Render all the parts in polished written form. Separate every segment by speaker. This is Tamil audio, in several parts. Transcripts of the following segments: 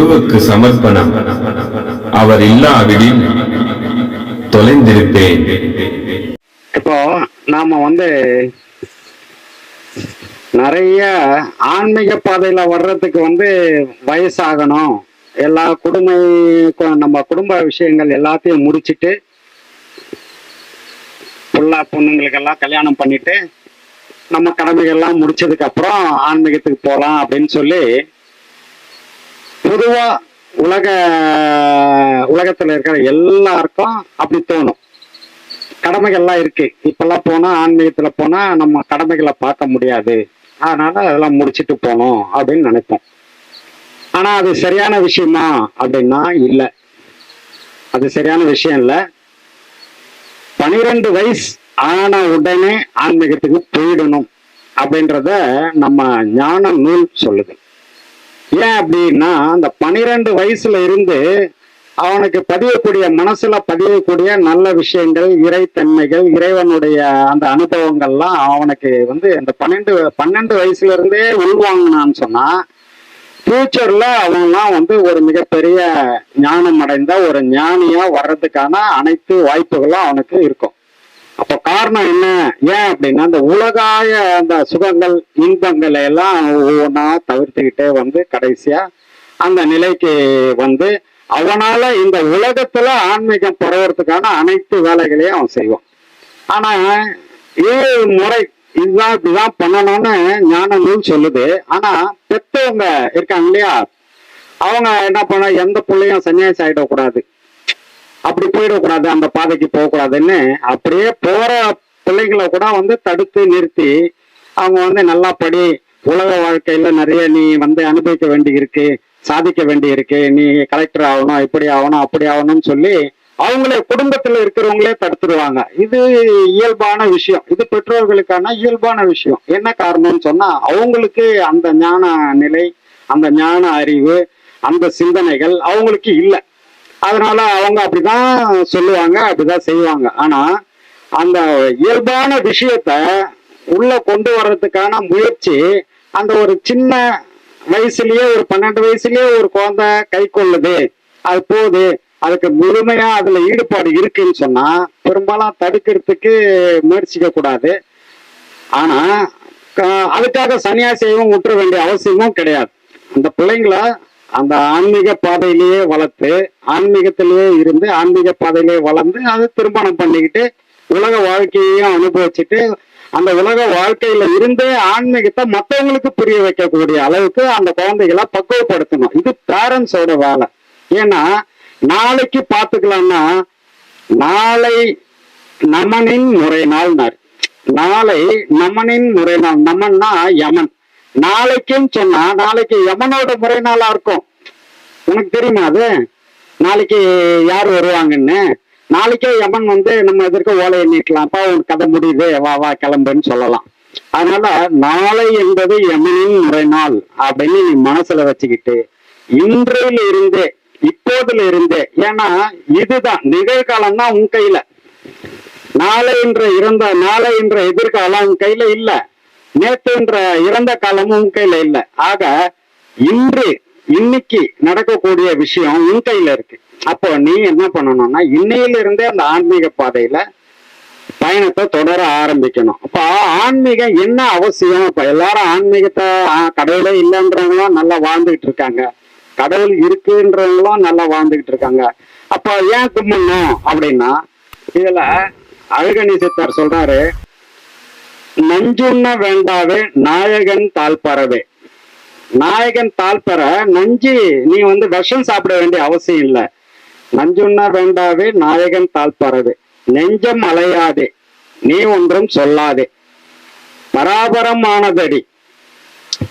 Speaker 1: குருவுக்கு சமர்ப்பணம். அவர் இல்லாவிடில் தொலைந்திருப்பேன்.
Speaker 2: இப்போ நாம நிறைய ஆன்மீக பாதையில வர்றதுக்கு வயசாகணும், எல்லா நம்ம குடும்ப விஷயங்கள் எல்லாத்தையும் முடிச்சுட்டு புள்ள பொண்ணுங்களுக்கெல்லாம் கல்யாணம் பண்ணிட்டு நம்ம கடமைகள்லாம் முடிச்சதுக்கு அப்புறம் ஆன்மீகத்துக்கு போகலாம் அப்படின்னு சொல்லி பொதுவா உலகத்துல இருக்கிற எல்லாருக்கும் அப்படி தோணும். கடமைகள்லாம் இருக்கு, இப்பெல்லாம் போனா ஆன்மீகத்துல போனா நம்ம கடமைகளை பார்க்க முடியாது, அதனால அதெல்லாம் முடிச்சுட்டு போகணும் அப்படின்னு நினைப்போம். ஆனா அது சரியான விஷயமா அப்படின்னா இல்லை, அது சரியான விஷயம் இல்லை. 12 வயசு ஆன உடனே ஆன்மீகத்துக்கு போயிடணும் அப்படின்றத நம்ம ஞான நூல் சொல்லுது. ஏன் அப்படின்னா அந்த 12 வயசுல இருந்து அவனுக்கு பதியக்கூடிய மனசுல பதியக்கூடிய நல்ல விஷயங்கள், இறைத்தன்மைகள், இறைவனுடைய அந்த அனுபவங்கள்லாம் அவனுக்கு அந்த 12 வயசுல இருந்தே உள்வாங்கினான்னு சொன்னா ஃபியூச்சர்ல அவன்லாம் ஒரு மிகப்பெரிய ஞானம் அடைந்த ஒரு ஞானியா வர்றதுக்கான அனைத்து வாய்ப்புகளும் அவனுக்கு இருக்கும். அப்போ காரணம் என்ன, ஏன் அப்படின்னா அந்த உலகாய அந்த சுகங்கள் இன்பங்களை எல்லாம் ஒவ்வொன்றா தவிர்த்துக்கிட்டே கடைசியா அந்த நிலைக்கு அவனால இந்த உலகத்துல ஆன்மீகம் பரவறதுக்கான அனைத்து வேலைகளையும் அவன் செய்வான். ஆனா 7 முறை இதுதான் இப்படிதான் பண்ணணும்னு ஞான நூல் சொல்லுது. ஆனா பெத்தவங்க இருக்காங்க இல்லையா, அவங்க என்ன பண்ண, எந்த பிள்ளையும் சன்னியாசி ஆயிடக்கூடாது, அப்படி போயிடக்கூடாது, அந்த பாதைக்கு போகக்கூடாதுன்னு அப்படியே போற பிள்ளைங்களை கூட தடுத்து நிறுத்தி அவங்க நல்லா படி, உலக வாழ்க்கையில நிறைய நீ அனுபவிக்க வேண்டி இருக்கு, சாதிக்க வேண்டி இருக்கு, நீ கலெக்டர் ஆகணும், இப்படி ஆகணும், அப்படி ஆகணும்னு சொல்லி அவங்களே குடும்பத்துல இருக்கிறவங்களே தடுத்துருவாங்க. இது இயல்பான விஷயம், இது பெற்றோர்களுக்கான இயல்பான விஷயம். என்ன காரணம்னு சொன்னா அவங்களுக்கு அந்த ஞான நிலை, அந்த ஞான அறிவு, அந்த சிந்தனைகள் அவங்களுக்கு இல்லை. அதனால அவங்க அப்படிதான் சொல்லுவாங்க, அப்படிதான் செய்வாங்க. ஆனா அந்த இயல்பான விஷயத்த உள்ள கொண்டு வர்றதுக்கான முயற்சி அந்த ஒரு சின்ன வயசுலயே, ஒரு 12 வயசுலயே ஒரு குழந்தை கை கொள்ளுது, அது போகுது, அதுக்கு முழுமையா அதுல ஈடுபாடு இருக்குன்னு சொன்னா பெரும்பாலும் தடுக்கிறதுக்கு முயற்சிக்க கூடாது. ஆனா அதுக்காக சன்னியாசியவும் விட்டுற வேண்டிய அவசியமும் கிடையாது. அந்த பிள்ளைங்களை அந்த ஆன்மீக பாதையிலேயே வளர்த்து, ஆன்மீகத்திலேயே இருந்து, ஆன்மீக பாதையிலேயே வளர்ந்து, அது திருமணம் பண்ணிக்கிட்டு உலக வாழ்க்கையையும் அனுபவிச்சுட்டு அந்த உலக வாழ்க்கையில இருந்தே ஆன்மீகத்தை மற்றவங்களுக்கு புரிய வைக்கக்கூடிய அளவுக்கு அந்த குழந்தைகளை பக்குவப்படுத்தணும். இது பேரண்ட்ஸோட வேலை. ஏன்னா நாளைக்கு பார்த்துக்கலாம்னா, நாளை நமனின் முறை நாள், நாளை நமனின் முறை நாள், நமன்னா யமன், நாளைக்குன்னு சொன்னா நாளைக்கு யமனோட முறை நாளா இருக்கும். உனக்கு தெரியுமா அது? நாளைக்கு யார் வருவாங்கன்னு? நாளைக்கே யமன் நம்ம எதிர்க்க ஓலை எண்ணிக்கலாம்ப்பா, உனக்கு கதை முடியுது, வா வா கிளம்புன்னு சொல்லலாம். அதனால நாளை என்பது யமனின் முறை நாள் அப்படின்னு நீ மனசுல வச்சுக்கிட்டு இன்றையில இருந்தே, இப்போதுல இருந்தே, ஏன்னா இதுதான் நிகழ்காலம் தான் உன் கையில. நாளை என்ற எதிர்காலம் உன் கையில இல்ல, நேற்று என்ற இறந்த காலமும் உன் கையில இல்ல. ஆக இன்னைக்கு நடக்கக்கூடிய விஷயம் உன் கையில இருக்கு. அப்போ நீ என்ன பண்ணணும்னா இன்னையில இருந்தே அந்த ஆன்மீக பாதையில பயணத்தை தொடர ஆரம்பிக்கணும். அப்ப ஆன்மீகம் என்ன அவசியம்? இப்ப எல்லாரும் ஆன்மீகத்தை கடவுளே இல்லைன்றவங்களும் நல்லா வாழ்ந்துகிட்டு இருக்காங்க, கடவுள் இருக்குன்றவங்களும் நல்லா வாழ்ந்துகிட்டு இருக்காங்க. அப்ப ஏன் கும்பிடணும் அப்படின்னா, இதுல அழகணி சித்தர் சொல்றாரு, நஞ்சுண்ண வேண்டாவே நாயகன் தாழ்பறவே. நாயகன் தாழ்பெற நஞ்சு நீ விஷம் சாப்பிட வேண்டிய அவசியம் இல்லை. நஞ்சுண்ண வேண்டாவே நாயகன் தாழ்பறவே, நெஞ்சம் அலையாதே நீ ஒன்றும் சொல்லாதே, பராபரமானதடி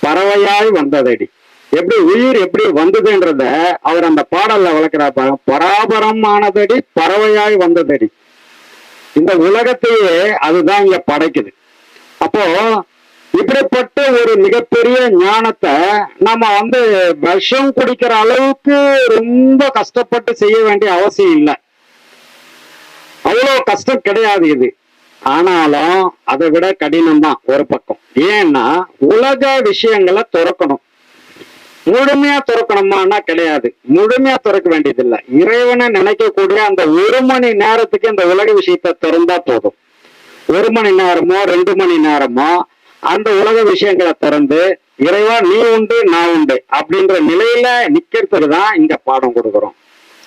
Speaker 2: பறவையாய் வந்ததடி. எப்படி உயிர் எப்படி வந்ததுன்றத அவர் அந்த பாடல்ல வளர்க்கிறார். பராபரமானதடி பறவையாய் வந்ததடி. இந்த உலகத்தையே அதுதான் இங்க படைக்குது. அப்போ இப்படிப்பட்ட ஒரு மிகப்பெரிய ஞானத்தை நம்ம விஷம் குடிக்கிற அளவுக்கு ரொம்ப கஷ்டப்பட்டு செய்ய வேண்டிய அவசியம் இல்லை. அவ்வளவு கஷ்டம் கிடையாது இது. ஆனாலும் அதை விட கடினம் தான் ஒரு பக்கம். ஏன்னா உலக விஷயங்களை துறக்கணும். முழுமையா துறக்கணுமானா கிடையாது. முழுமையா துறக்க வேண்டியதில்லை. இறைவனை நினைக்கக்கூடிய அந்த 1 மணி நேரத்துக்கு இந்த உலக விஷயத்தை திறந்தா போதும். 1 மணி நேரமோ 2 மணி நேரமோ அந்த உலக விஷயங்களை திறந்து இறைவா நீ உண்டு நான் உண்டு அப்படின்ற நிலையில நிக்கிறதுக்கு தான் இங்க பாடம் கொடுக்குறோம்.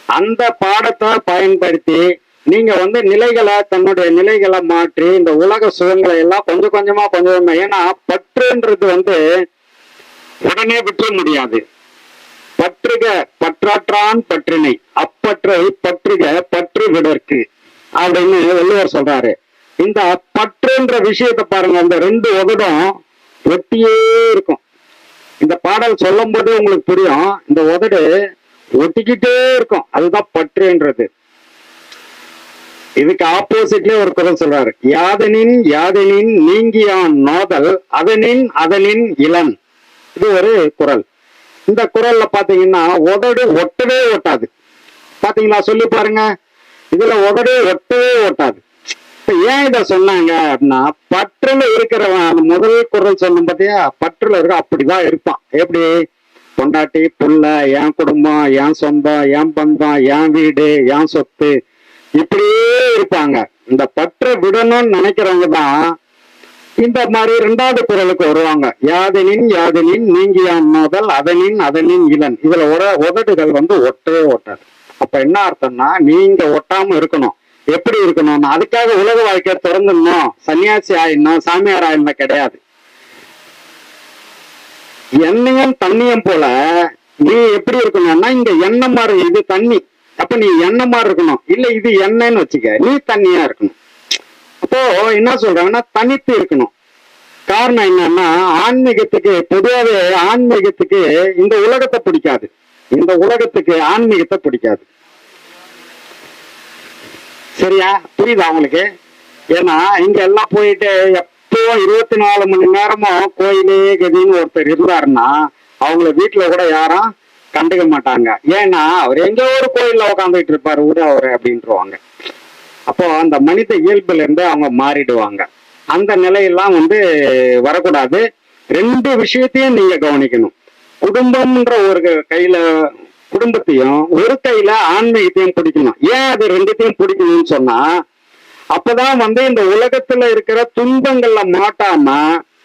Speaker 2: அந்த பாடத்தை பயன்படுத்தி நீங்க நிலைகளை தன்னுடைய நிலைகளை மாற்றி இந்த உலக சுகங்களை எல்லாம் கொஞ்சம் கொஞ்சமா ஏன்னா பற்றுன்றது உடனே விட்டுற முடியாது. பற்றுக பற்றாற்றான் பற்றினை அப்பற்றை பற்றுக பற்று விடற்கு அப்படின்னு வள்ளுவர் சொல்றாரு. இந்த பற்றுன்ற விஷயத்தை பாருங்க, இந்த 2 உதடும் ஒட்டியே இருக்கும். இந்த பாடல் சொல்லும் போது உங்களுக்கு புரியும், இந்த உதடு ஒட்டிக்கிட்டே இருக்கும். அதுதான் பற்றுன்றது. இதுக்கு ஆப்போசிட்லயே ஒரு குரல் சொல்றாரு, யாதனின் யாதனின் நீங்கியான் நோதல் அதனின் இளன். இது ஒரு குரல். இந்த குரல்ல பாத்தீங்கன்னா உதடு ஒட்டவே ஒட்டாது. பாத்தீங்களா, சொல்லி பாருங்க, இதுல உதடு ஒட்டவே ஒட்டாது. ஏன் இத சொன்னாங்க அப்படின்னா, பற்றுல இருக்கிறவன் முதல் குரல் சொன்ன பாத்தியா, பற்றுல இருக்க அப்படிதான் இருப்பான். எப்படி? பொண்டாட்டி புள்ள, என் குடும்பம், என் சொந்தம், என் பந்தம், என் வீடு, என் சொத்து, இப்படியே இருப்பாங்க. இந்த பற்றை விடணும்னு நினைக்கிறவங்க தான் இந்த மாதிரி 2வது குறளுக்கு வருவாங்க. யாதனின் யாதனின் நீங்கியான் நோதல் அதனின் இளன். இதுல உதடுகள் ஒட்டவே ஒட்டாது. அப்ப என்ன அர்த்தம்னா, நீங்க ஒட்டாம இருக்கணும். எப்படி இருக்கணும்னா, அதுக்காக உலக வாழ்க்கையை திறந்துடணும், சன்னியாசி ஆயிடணும், சாமியார் ஆயிடணும் கிடையாது. எண்ணெயும் தண்ணியும் போல நீ எப்படி இருக்கணும்னா, இங்க எண்ணெய் மாதிரி, இது தண்ணி, அப்ப நீ எண்ணெய் மாதிரி இருக்கணும். இல்ல இது எண்ணெய்ன்னு வச்சுக்க, நீ தண்ணியா இருக்கணும். அப்போ என்ன சொல்றாங்கன்னா, தனித்து இருக்கணும். காரணம் என்னன்னா, ஆன்மீகத்துக்கு பொதுவாகவே ஆன்மீகத்துக்கு இந்த உலகத்தை பிடிக்காது. இந்த உலகத்துக்கு ஆன்மீகத்தை பிடிக்காது. சரியா? புரியுதா உங்களுக்கு? ஏன்னா இங்க எல்லாம் போயிட்டு எப்போ 24 மணி நேரமும் கோயிலே கதின்னு ஒருத்தர் இருந்தாருன்னா அவங்கள வீட்டுல கூட யாரும் கண்டுக்க மாட்டாங்க. ஏன்னா அவர் எங்க ஒரு கோயில்ல உட்காந்துட்டு இருப்பாரு, விட அவரு அப்படின்ட்டுருவாங்க. அப்போ அந்த மனித இயல்புல இருந்து அவங்க மாறிடுவாங்க. அந்த நிலையெல்லாம் வரக்கூடாது. 2 விஷயத்தையும் நீங்க கவனிக்கணும். குடும்பம்ன்ற ஒரு கையில குடும்பத்தையும், ஒரு கையில ஆன்மீகத்தையும் பிடிக்கணும். ஏன் அது 2த்தையும் பிடிக்கணும்னு சொன்னா, அப்பதான் இந்த உலகத்துல இருக்கிற துன்பங்கள்ல மாட்டாம,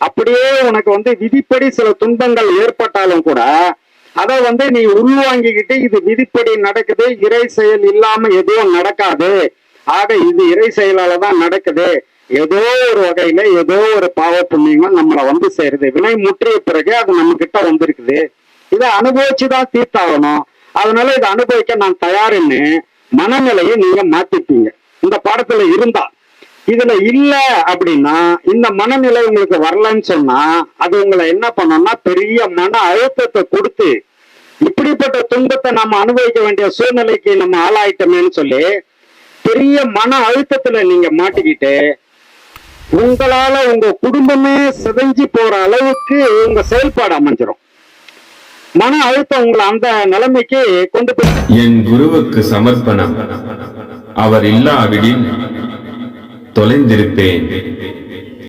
Speaker 2: அப்படியே உனக்கு விதிப்படி சில துன்பங்கள் ஏற்பட்டாலும் கூட அதை நீ உள்வாங்கிக்கிட்டு, இது விதிப்படி நடக்குது, இறை செயல் இல்லாம எதுவும் நடக்காது, ஆக இது இறை செயலால தான் நடக்குது, ஏதோ ஒரு வகையில ஏதோ ஒரு பாவ புண்ணியங்கள் நம்மளை சேருது, வினை முற்றிய பிறகு அது நம்ம கிட்ட வந்திருக்குது, இதை அனுபவிச்சுதான் தீர்த்தாகணும், அதனால இதை அனுபவிக்க நான் தயாருன்னு மனநிலையை நீங்க மாத்திப்பீங்க. இந்த பாடத்துல இருந்தா. இதுல இல்ல அப்படின்னா, இந்த மனநிலை உங்களுக்கு வரலன்னு சொன்னா, அது உங்களை என்ன பண்ணோம்னா பெரிய மன அழுத்தத்தை கொடுத்து, இப்படிப்பட்ட துன்பத்தை நம்ம அனுபவிக்க வேண்டிய சூழ்நிலைக்கு நம்ம ஆளாயிட்டோமேன்னு சொல்லி பெரிய மன அழுத்தத்துல நீங்க மாட்டிக்கிட்டு, உங்களால உங்க குடும்பமே சிதைஞ்சு போற அளவுக்கு உங்க செயல்பாடு அமைஞ்சிரும். மன அழுத்தம் உங்களை அந்த நிலைமைக்கு கொண்டு போய்.
Speaker 1: என் குருவுக்கு சமர்ப்பணம். அவர் இல்லாவிடில் தொலைந்திருப்பேன்.